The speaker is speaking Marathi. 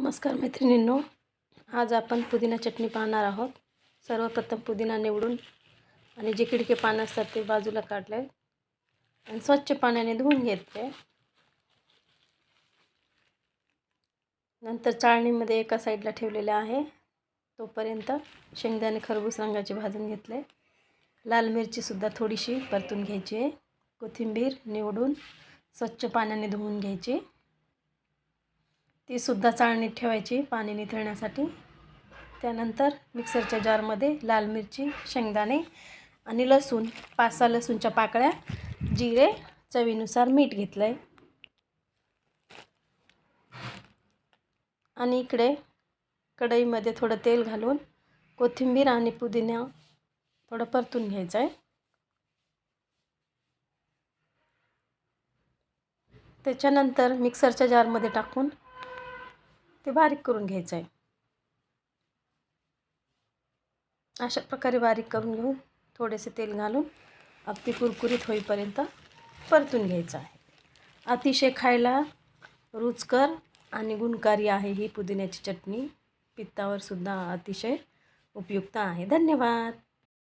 नमस्कार मैत्रिणींनो, आज आपण पुदिना चटणी पाहणार आहोत। सर्वप्रथम पुदिना निवडून आणि जे किडके पानं असतात ते बाजूला काढले आणि स्वच्छ पाण्याने धुवून घेतले। नंतर चाळणीमध्ये एका साईडला ठेवलेले आहे। तोपर्यंत शेंगदाणे खरबूज रंगाचे भाजून घेतले। लाल मिरची सुद्धा थोडीशी परतून घ्यायची आहे। कोथिंबीर निवडून स्वच्छ पाण्याने धुवून घ्यायची, ती सुद्धा चाळणीत ठेवायची पाणी निथळण्यासाठी। त्यानंतर मिक्सरच्या जारमध्ये लाल मिरची, शेंगदाणे आणि लसूण, 5-6 लसूणच्या पाकळ्या, जिरे, चवीनुसार मीठ घेतलंय आणि इकडे कढईमध्ये थोडं तेल घालून कोथिंबीर आणि पुदिना थोडं परतून घ्यायचं आहे। त्याच्यानंतर मिक्सरच्या जारमध्ये टाकून ते बारीक करून घ्यायचं आहे। अशा प्रकारे बारीक करून घेऊन थोडेसे तेल घालून अगदी कुरकुरीत होईपर्यंत परतून घ्यायचं आहे। अतिशय खायला रुचकर आणि गुणकारी आहे ही पुदिन्याची चटणी। पित्तावर सुद्धा अतिशय उपयुक्त आहे। धन्यवाद।